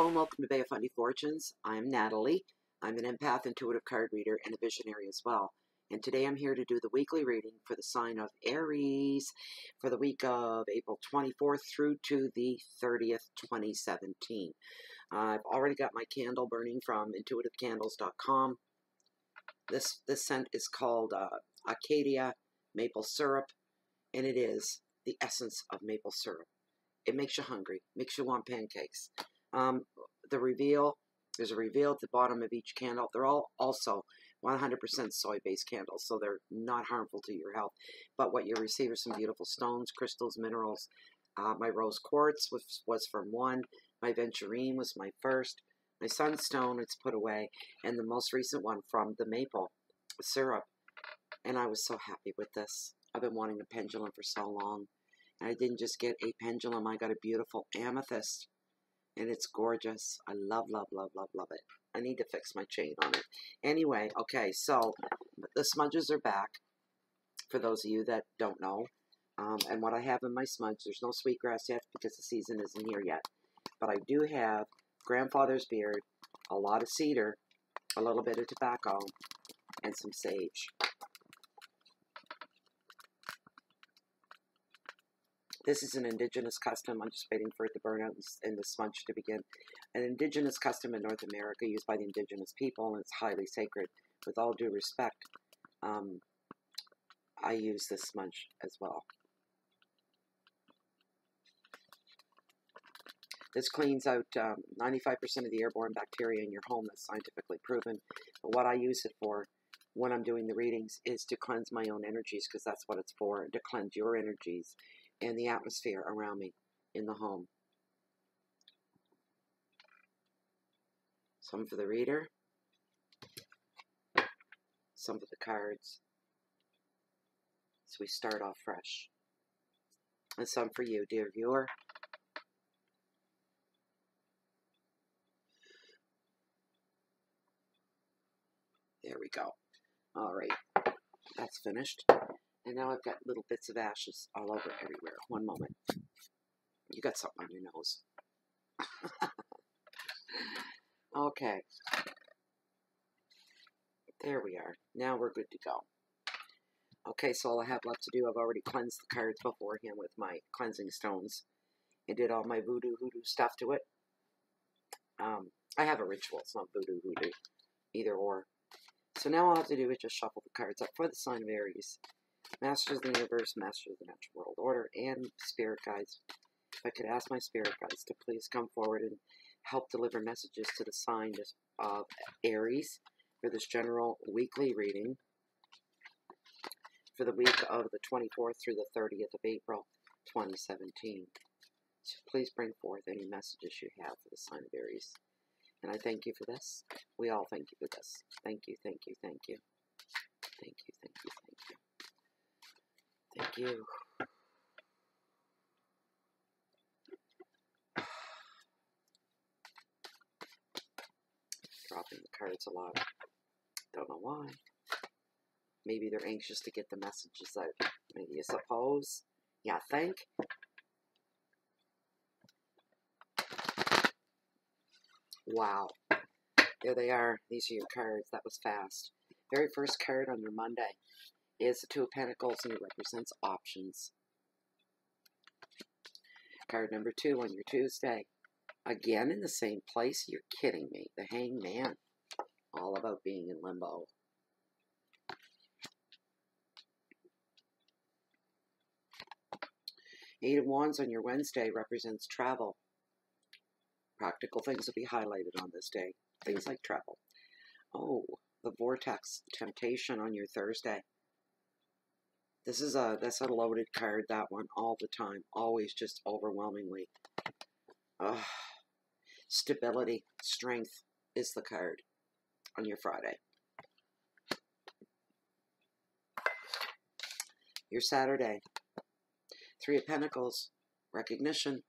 Hello and welcome to Bay of Funny Fortunes. I'm Natalie. I'm an empath, intuitive card reader, and a visionary as well. And today I'm here to do the weekly reading for the sign of Aries for the week of April 24th through to the 30th, 2017. I've already got my candle burning from intuitivecandles.com. This scent is called Acadia Maple Syrup, and it is the essence of maple syrup. It makes you hungry, makes you want pancakes. There's a reveal at the bottom of each candle. They're all also 100% soy-based candles, so they're not harmful to your health. But what you receive are some beautiful stones, crystals, minerals. My rose quartz was from one. My venturine was my first. My sunstone, it's put away. And the most recent one from the maple syrup. And I was so happy with this. I've been wanting a pendulum for so long. And I didn't just get a pendulum, I got a beautiful amethyst. And it's gorgeous. I love, love, love, love, love it. I need to fix my chain on it. Anyway, okay, so the smudges are back, for those of you that don't know. And what I have in my smudge, there's no sweetgrass yet because the season isn't here yet. But I do have grandfather's beard, a lot of cedar, a little bit of tobacco, and some sage. This is an indigenous custom. I'm just waiting for it to burn out and the smudge to begin. An indigenous custom in North America used by the indigenous people, and it's highly sacred. With all due respect, I use this smudge as well. This cleans out 95% of the airborne bacteria in your home. That's scientifically proven. But what I use it for when I'm doing the readings is to cleanse my own energies, because that's what it's for, to cleanse your energies and the atmosphere around me in the home. Some for the reader, some for the cards, so we start off fresh, and some for you, dear viewer. There we go. All right, that's finished. And now I've got little bits of ashes all over everywhere. One moment. You got something on your nose. Okay. There we are. Now we're good to go. Okay, so all I have left to do, I've already cleansed the cards beforehand with my cleansing stones. I did all my voodoo stuff to it. I have a ritual. It's not voodoo, either or. So now all I have to do is just shuffle the cards up for the sign of Aries. Masters of the universe, masters of the natural world order, and spirit guides. If I could ask my spirit guides to please come forward and help deliver messages to the sign of Aries for this general weekly reading for the week of the 24th through the 30th of April, 2017. So please bring forth any messages you have for the sign of Aries. And I thank you for this. We all thank you for this. Thank you, thank you, thank you. Thank you, thank you, thank you. Thank you. Dropping the cards a lot. Don't know why. Maybe they're anxious to get the messages out. Maybe you suppose. Yeah, think. Wow. There they are. These are your cards. That was fast. Very first card on your Monday is the Two of Pentacles, and it represents options. Card number 2 on your Tuesday. Again in the same place? You're kidding me. The Hangman. All about being in limbo. Eight of Wands on your Wednesday represents travel. Practical things will be highlighted on this day. Things like travel. Oh, the Vortex Temptation on your Thursday. That's a loaded card, that one, all the time. Always just overwhelmingly. Stability, strength is the card on your Friday. Your Saturday. Three of Pentacles, recognition.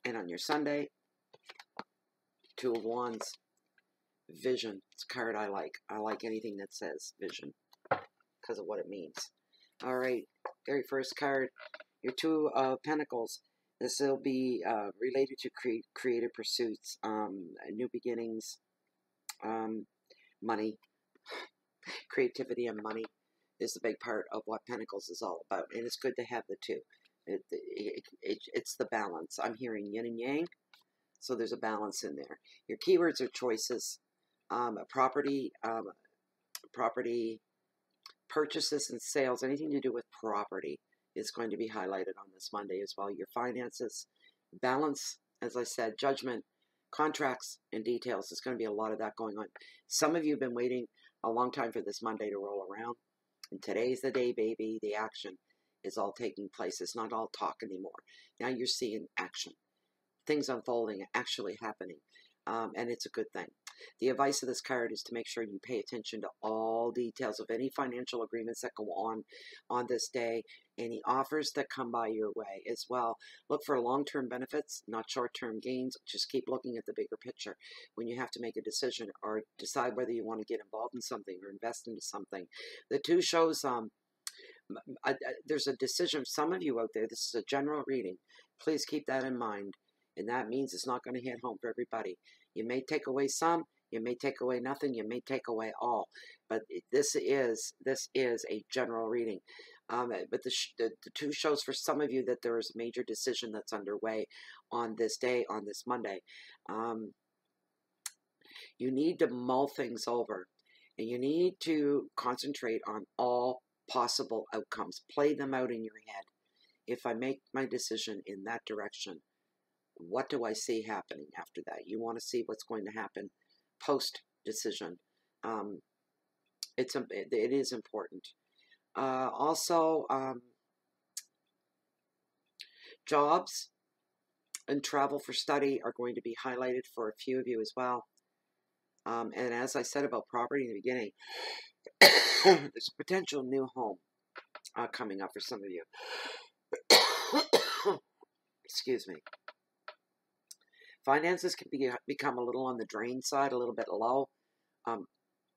And on your Sunday, Two of Wands, vision. It's a card I like. I like anything that says vision because of what it means. All right, very first card, your Two of Pentacles. This will be related to creative pursuits, new beginnings, money, creativity, and money is the big part of what Pentacles is all about. And it's good to have the two. It's the balance. I'm hearing yin and yang, so there's a balance in there. Your keywords are choices, property, property purchases and sales, anything to do with property is going to be highlighted on this Monday as well. Your finances, balance, as I said, judgment, contracts, and details. There's going to be a lot of that going on. Some of you have been waiting a long time for this Monday to roll around. And today's the day, baby. The action is all taking place. It's not all talk anymore. Now you're seeing action. Things unfolding, actually happening. And it's a good thing. The advice of this card is to make sure you pay attention to all details of any financial agreements that go on this day, any offers that come by your way as well. Look for long-term benefits, not short-term gains. Just keep looking at the bigger picture when you have to make a decision or decide whether you want to get involved in something or invest into something. The two shows, there's a decision. Some of you out there, this is a general reading. Please keep that in mind. And that means it's not going to hit home for everybody. You may take away some, you may take away nothing, you may take away all. But this is a general reading. But the two shows for some of you that there is a major decision that's underway on this day, on this Monday. You need to mull things over. And you need to concentrate on all possible outcomes. Play them out in your head. If I make my decision in that direction, what do I see happening after that? You want to see what's going to happen post-decision. It is important. Also, jobs and travel for study are going to be highlighted for a few of you as well. And as I said about property in the beginning, there's a potential new home coming up for some of you. Excuse me. Finances can become a little on the drain side, a little bit low,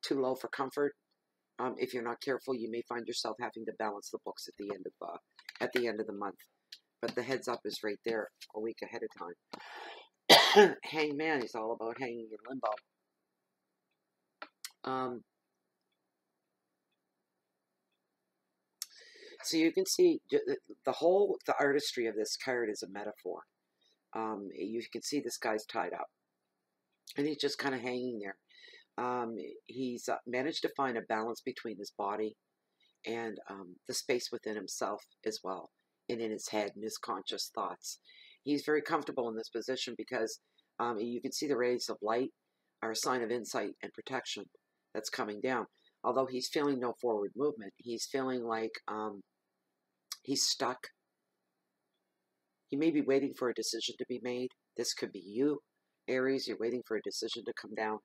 too low for comfort. If you're not careful, you may find yourself having to balance the books at the end of the month. But the heads up is right there a week ahead of time. Hangman is all about hanging in limbo. So you can see the artistry of this card is a metaphor. You can see this guy's tied up, and he's just kind of hanging there. He's managed to find a balance between his body and the space within himself as well, and in his head and his conscious thoughts. He's very comfortable in this position because you can see the rays of light are a sign of insight and protection that's coming down. Although he's feeling no forward movement, he's feeling like he's stuck. He may be waiting for a decision to be made. This could be you, Aries. You're waiting for a decision to come down.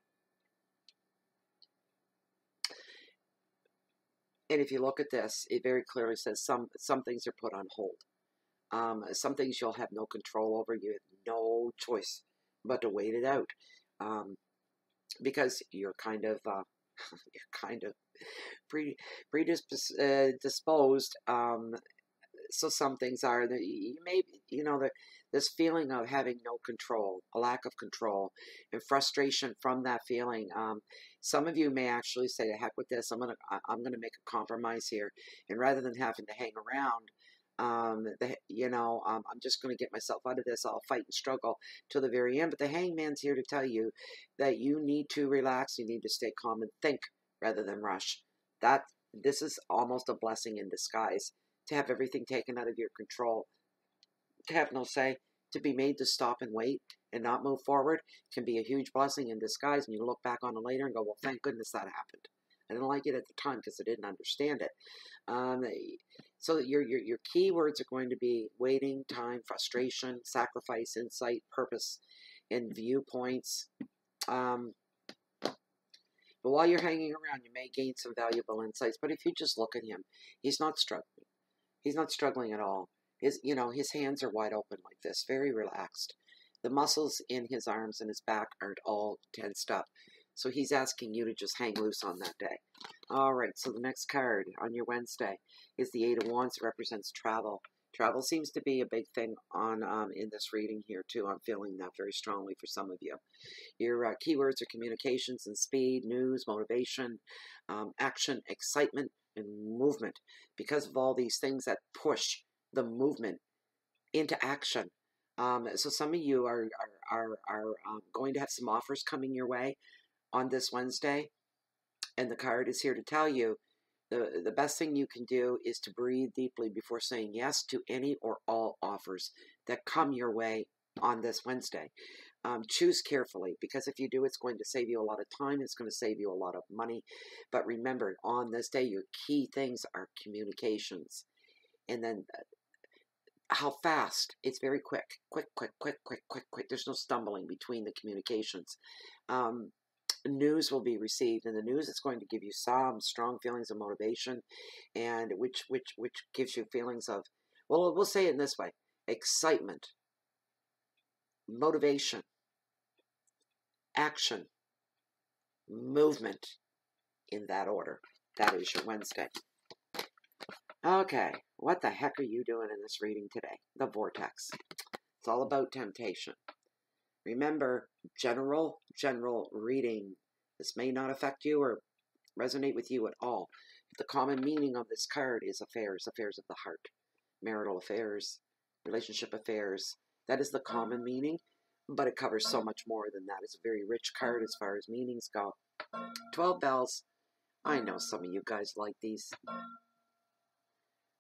And if you look at this, it very clearly says some things are put on hold. Some things you'll have no control over. You have no choice but to wait it out, because you're kind of predisposed. So some things are that you may, this feeling of having no control, a lack of control, and frustration from that feeling. Some of you may actually say, "To heck with this! I'm gonna make a compromise here," and rather than having to hang around, I'm just gonna get myself out of this. I'll fight and struggle till the very end. But the Hangman's here to tell you that you need to relax. You need to stay calm and think rather than rush. This is almost a blessing in disguise. To have everything taken out of your control, to have no say, to be made to stop and wait and not move forward can be a huge blessing in disguise. And you look back on it later and go, well, thank goodness that happened. I didn't like it at the time because I didn't understand it. So your key words are going to be waiting, time, frustration, sacrifice, insight, purpose, and viewpoints. But while you're hanging around, you may gain some valuable insights. But if you just look at him, he's not struggling. He's not struggling at all. His hands are wide open like this, very relaxed. The muscles in his arms and his back aren't all tensed up. So he's asking you to just hang loose on that day. All right, so the next card on your Wednesday is the Eight of Wands. It represents travel, Travel seems to be a big thing on in this reading here too. I'm feeling that very strongly for some of you. Your keywords are communications and speed, news, motivation, action, excitement, and movement. Because of all these things that push the movement into action. So some of you are going to have some offers coming your way on this Wednesday, and the card is here to tell you the best thing you can do is to breathe deeply before saying yes to any or all offers that come your way on this Wednesday. Choose carefully, because if you do, it's going to save you a lot of time. It's going to save you a lot of money. But remember, on this day, your key things are communications. And then how fast. It's very quick. Quick. There's no stumbling between the communications. News will be received, and the news is going to give you some strong feelings of motivation, and which gives you feelings of, well, we'll say it in this way: excitement, motivation, action, movement, in that order. That is your Wednesday. Okay, what the heck are you doing in this reading today? The vortex. It's all about temptation. Remember, general reading. This may not affect you or resonate with you at all. The common meaning of this card is affairs of the heart, marital affairs, relationship affairs. That is the common meaning, but it covers so much more than that. It's a very rich card as far as meanings go. 12 bells. I know some of you guys like these.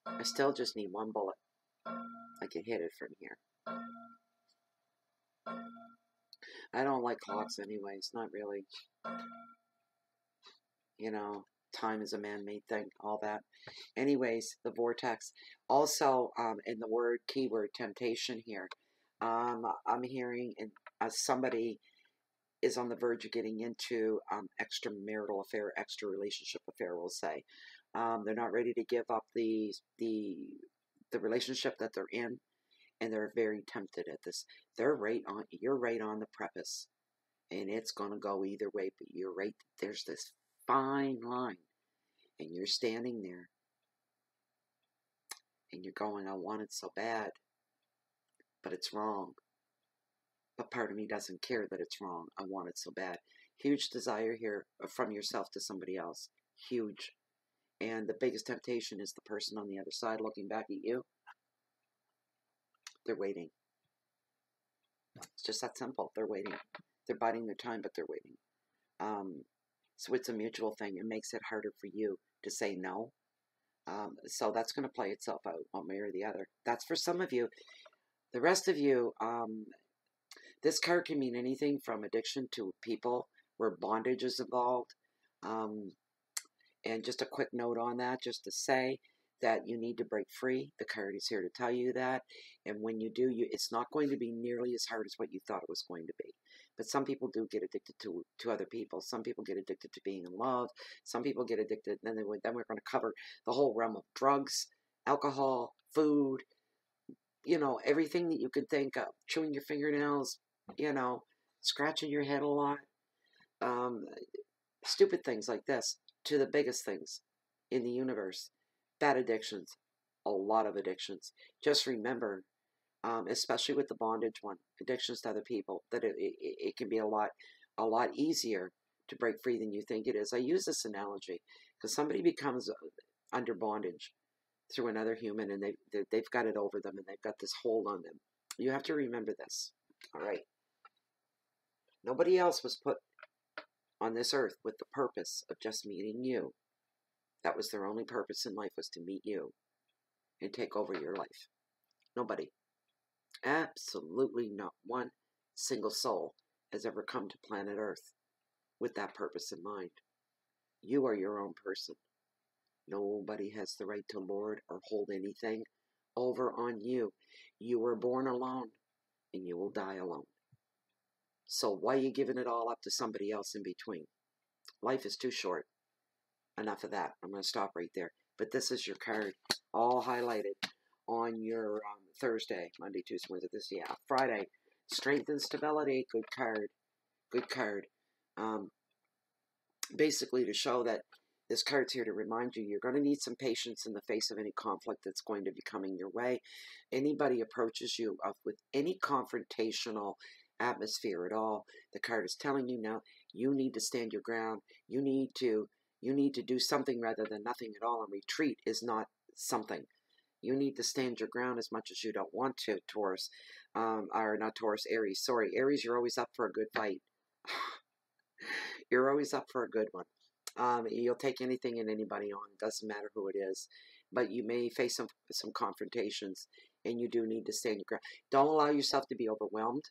I still just need one bullet. I can hit it from here. I don't like clocks anyways, not really. You know, time is a man-made thing, all that. Anyways, the vortex. Also, in the keyword temptation here, I'm hearing somebody is on the verge of getting into extramarital affair, extra relationship affair, we'll say. They're not ready to give up the relationship that they're in, and they're very tempted at this. You're right on the precipice, and it's going to go either way, but you're right. There's this fine line, and you're standing there, and you're going, I want it so bad, but it's wrong. But part of me doesn't care that it's wrong. I want it so bad. Huge desire here from yourself to somebody else. Huge. And the biggest temptation is the person on the other side looking back at you. They're waiting. It's just that simple. They're waiting. They're biding their time, but they're waiting. So it's a mutual thing. It makes it harder for you to say no. So that's going to play itself out one way or the other. That's for some of you. The rest of you, this card can mean anything from addiction to people where bondage is involved. And just a quick note on that, just to say that you need to break free. The card is here to tell you that. And when you do, it's not going to be nearly as hard as what you thought it was going to be. But some people do get addicted to other people. Some people get addicted to being in love. Some people get addicted. Then we're going to cover the whole realm of drugs, alcohol, food, everything that you could think of. Chewing your fingernails, scratching your head a lot. Stupid things like this, to the biggest things in the universe. Bad addictions, a lot of addictions. Just remember, especially with the bondage one, addictions to other people, that it can be a lot easier to break free than you think it is. I use this analogy because somebody becomes under bondage through another human, and they've got it over them, and they've got this hold on them. You have to remember this. All right. Nobody else was put on this earth with the purpose of just meeting you. That was their only purpose in life, was to meet you and take over your life. Nobody. Absolutely not one single soul has ever come to planet Earth with that purpose in mind. You are your own person. Nobody has the right to lord or hold anything over on you. You were born alone, and you will die alone. So why are you giving it all up to somebody else in between? Life is too short. Enough of that. I'm going to stop right there. But this is your card, all highlighted on your Thursday, Monday, Tuesday, Wednesday, Friday. Strength and stability. Good card. Good card. Basically to show that This card's here to remind you you're going to need some patience in the face of any conflict that's going to be coming your way. Anybody approaches you with any confrontational atmosphere at all, the card is telling you now you need to stand your ground. You need to do something rather than nothing at all, and retreat is not something. You need to stand your ground as much as you don't want to, Taurus. Or not Taurus, Aries. Sorry, Aries, you're always up for a good fight. You're always up for a good one. You'll take anything and anybody on. It doesn't matter who it is. But you may face some confrontations, and you do need to stand your ground. Don't allow yourself to be overwhelmed.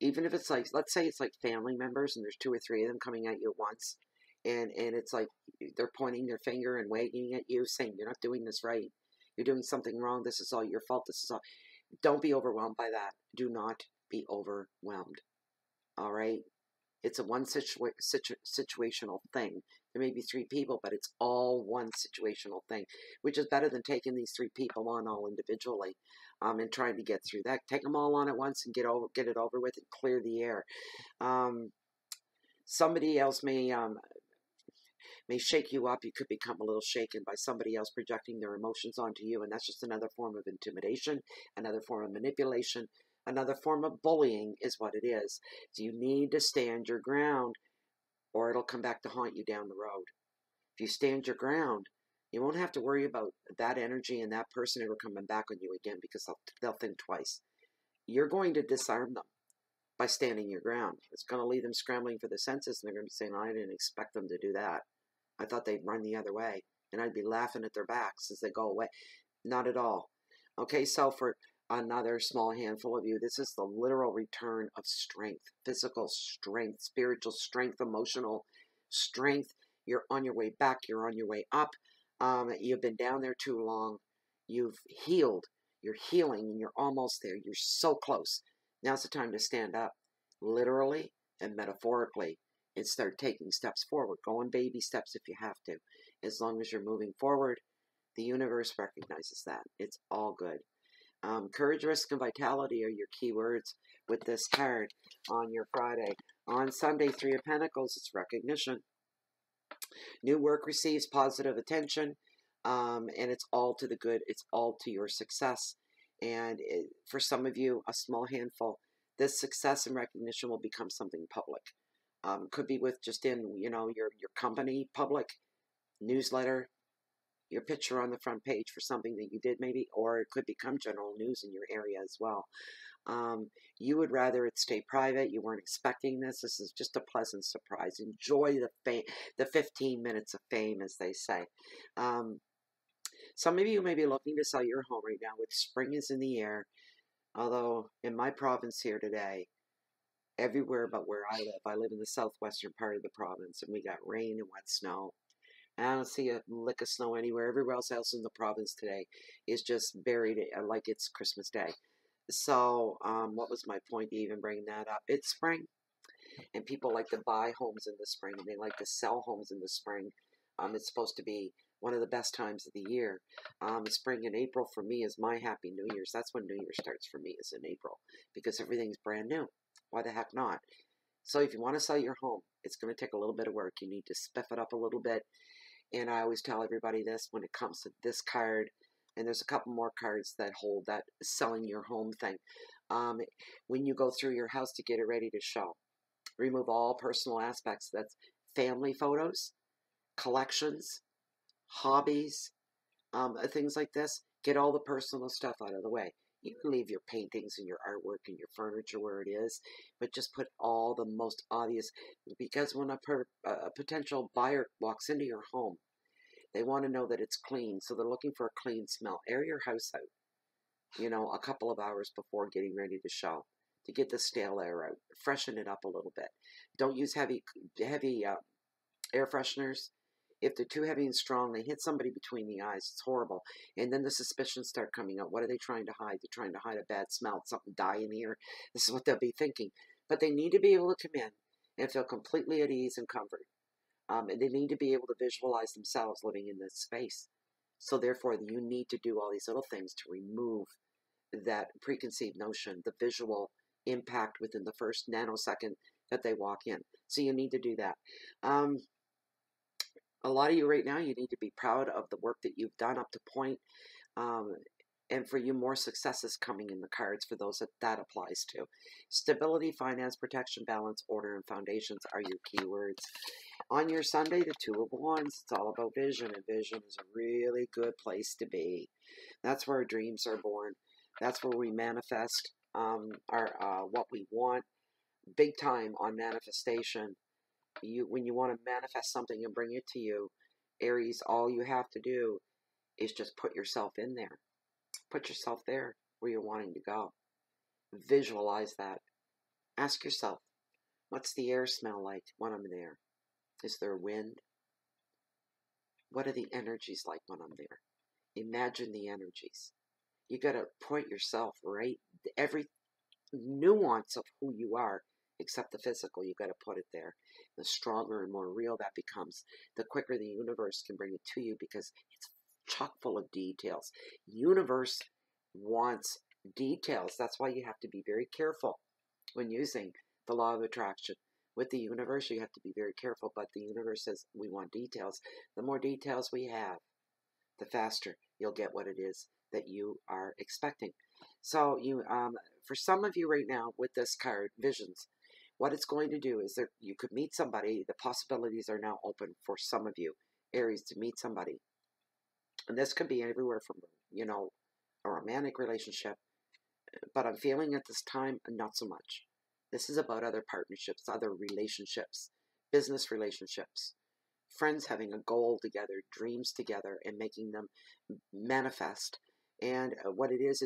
Even if it's like, let's say it's like family members, and there's 2 or 3 of them coming at you at once. And it's like they're pointing their finger and wagging at you, saying, you're not doing this right. You're doing something wrong. This is all your fault. This is all. Don't be overwhelmed by that. Do not be overwhelmed. All right? It's a one situational thing. There may be 3 people, but it's all one situational thing, which is better than taking these 3 people on all individually, and trying to get through that. Take them all on at once and get it over with and clear the air. Somebody else may shake you up. You could become a little shaken by somebody else projecting their emotions onto you, and that's just another form of intimidation, another form of manipulation, another form of bullying is what it is. So you need to stand your ground, or it'll come back to haunt you down the road. If you stand your ground, you won't have to worry about that energy and that person ever coming back on you again, because they'll think twice. You're going to disarm them by standing your ground. It's going to leave them scrambling for the senses, and they're going to be saying, I didn't expect them to do that. I thought they'd run the other way, and I'd be laughing at their backs as they go away. Not at all. Okay, so for another small handful of you, this is the literal return of strength, physical strength, spiritual strength, emotional strength. You're on your way back. You're on your way up. You've been down there too long. You've healed. You're healing, and you're almost there. You're so close. Now's the time to stand up, literally and metaphorically, and start taking steps forward. Go in baby steps if you have to. As long as you're moving forward, the universe recognizes that. It's all good. Courage, risk, and vitality are your keywords with this card on your Friday. On Sunday, 3 of Pentacles, it's recognition. New work receives positive attention, and it's all to the good. It's all to your success. And for some of you, a small handful, this success and recognition will become something public. Could be with just in, your company, public, newsletter, your picture on the front page for something that you did maybe, or it could become general news in your area as well. You would rather it stay private. You weren't expecting this. This is just a pleasant surprise. Enjoy the 15 minutes of fame, as they say. Some of you may be looking to sell your home right now with spring is in the air. Although in my province here today, everywhere but where I live in the southwestern part of the province, and we got rain and wet snow. And I don't see a lick of snow anywhere. Everywhere else in the province today is just buried like it's Christmas Day. So what was my point to even bring that up? It's spring, and people like to buy homes in the spring, and they like to sell homes in the spring. It's supposed to be one of the best times of the year. Spring and April for me is my happy New Year's. That's when New Year starts for me, is in April, because everything's brand new. Why the heck not? So if you want to sell your home, it's going to take a little bit of work. You need to spiff it up a little bit. And I always tell everybody this when it comes to this card, and there's a couple more cards that hold that selling your home thing. When you go through your house to get it ready to show, remove all personal aspects. That's family photos, collections, hobbies, things like this. Get all the personal stuff out of the way. You can leave your paintings and your artwork and your furniture where it is, but just put all the most obvious, because when a potential buyer walks into your home, they want to know that it's clean, so they're looking for a clean smell. Air your house out, a couple of hours before getting ready to show, to get the stale air out. Freshen it up a little bit. Don't use heavy air fresheners. If they're too heavy and strong, they hit somebody between the eyes. It's horrible. And then the suspicions start coming out. What are they trying to hide? They're trying to hide a bad smell. Something die in here. This is what they'll be thinking. But they need to be able to come in and feel completely at ease and comfort. And they need to be able to visualize themselves living in this space. So therefore, you need to do all these little things to remove that preconceived notion, the visual impact within the first nanosecond that they walk in. So you need to do that. A lot of you right now, you need to be proud of the work that you've done up to point. Um, and for you, more success is coming in the cards for those that applies to. Stability, finance, protection, balance, order, and foundations are your keywords. On your Sunday, the Two of Wands, it's all about vision, and vision is a really good place to be. That's where our dreams are born. That's where we manifest our what we want. Big time on manifestation. When you want to manifest something and bring it to you, Aries, all you have to do is just put yourself in there. Put yourself there where you're wanting to go. Visualize that. Ask yourself, what's the air smell like when I'm there? Is there wind? What are the energies like when I'm there? Imagine the energies. You got to put yourself right, every nuance of who you are, except the physical, you got to put it there. The stronger and more real that becomes, the quicker the universe can bring it to you, because it's chock full of details. Universe wants details. That's why you have to be very careful when using the law of attraction. With the universe, you have to be very careful, but the universe says we want details. The more details we have, the faster you'll get what it is that you are expecting. So for some of you right now with this card, visions, what it's going to do is that you could meet somebody. The possibilities are now open for some of you, Aries, to meet somebody. And this could be everywhere from, a romantic relationship, but I'm feeling at this time, not so much. This is about other partnerships, other relationships, business relationships, friends having a goal together, dreams together, and making them manifest. And what it is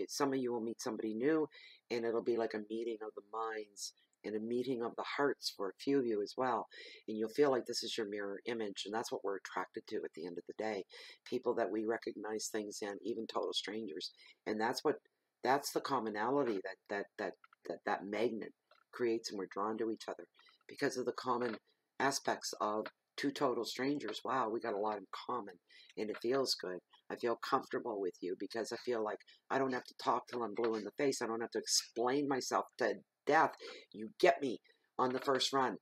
some of you will meet somebody new, and it'll be like a meeting of the minds and a meeting of the hearts for a few of you as well. And you'll feel like this is your mirror image, and that's what we're attracted to at the end of the day. People that we recognize things in, even total strangers. And that's the commonality that magnet creates, and we're drawn to each other because of the common aspects of two total strangers. Wow, we got a lot in common, and it feels good. I feel comfortable with you because I feel like I don't have to talk till I'm blue in the face. I don't have to explain myself to death. You get me on the first run.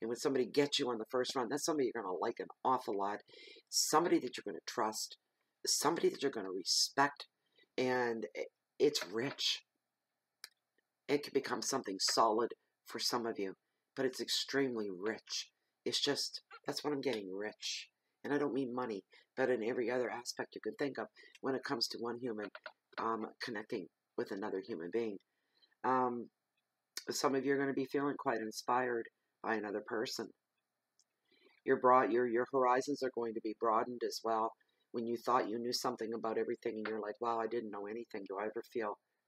And when somebody gets you on the first run, that's somebody you're going to like an awful lot. Somebody that you're going to trust. Somebody that you're going to respect. And it's rich. It can become something solid for some of you. But it's extremely rich. It's just, that's what I'm getting, rich. And I don't mean money, but in every other aspect you can think of when it comes to one human connecting with another human being. Some of you are going to be feeling quite inspired by another person. Your horizons are going to be broadened as well. When you thought you knew something about everything and you're like, wow, I didn't know anything.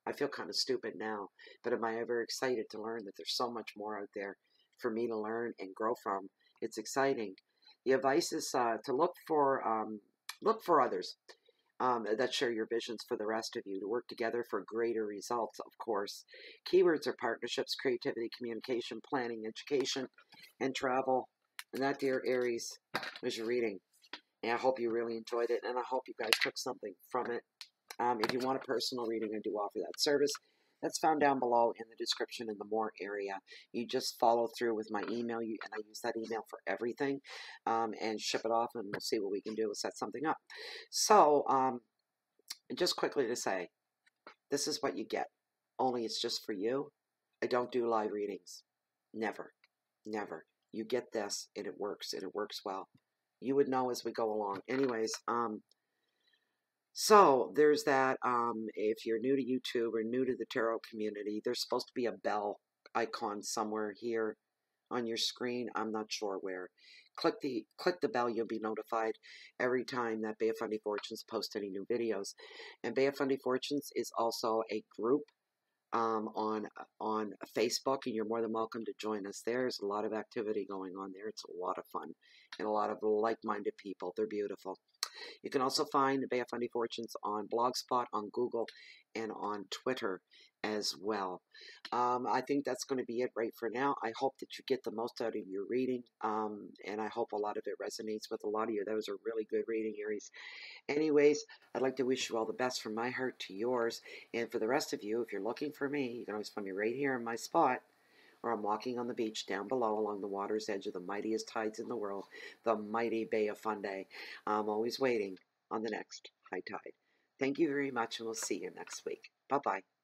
I feel kind of stupid now, but am I ever excited to learn that there's so much more out there for me to learn and grow from? It's exciting. The advice is to look for others that share your visions for the rest of you, to work together for greater results, of course. Keywords are partnerships, creativity, communication, planning, education, and travel. And that, dear Aries, was your reading. And I hope you really enjoyed it, and I hope you guys took something from it. If you want a personal reading, I do offer that service. That's found down below in the description in the more area. You just follow through with my email, and I use that email for everything, and ship it off, and we'll see what we can do. We'll set something up. So, just quickly to say, this is what you get. Only it's just for you. I don't do live readings. Never. Never. You get this, and it works well. You would know as we go along. Anyways, so there's that. If you're new to YouTube or new to the tarot community, there's supposed to be a bell icon somewhere here on your screen. I'm not sure where. Click the bell. You'll be notified every time that Bay of Fundy Fortunes post any new videos. And Bay of Fundy Fortunes is also a group on Facebook, and you're more than welcome to join us there. There's a lot of activity going on there. It's a lot of fun, and a lot of like-minded people. They're beautiful. You can also find Bay of Fundy Fortunes on Blogspot, on Google, and on Twitter as well. I think that's going to be it right for now. I hope that you get the most out of your reading, and I hope a lot of it resonates with a lot of you. That was a really good reading, Aries. Anyways, I'd like to wish you all the best from my heart to yours. And for the rest of you, if you're looking for me, you can always find me right here in my spot or I'm walking on the beach down below along the water's edge of the mightiest tides in the world, the mighty Bay of Fundy. I'm always waiting on the next high tide. Thank you very much, and we'll see you next week. Bye-bye.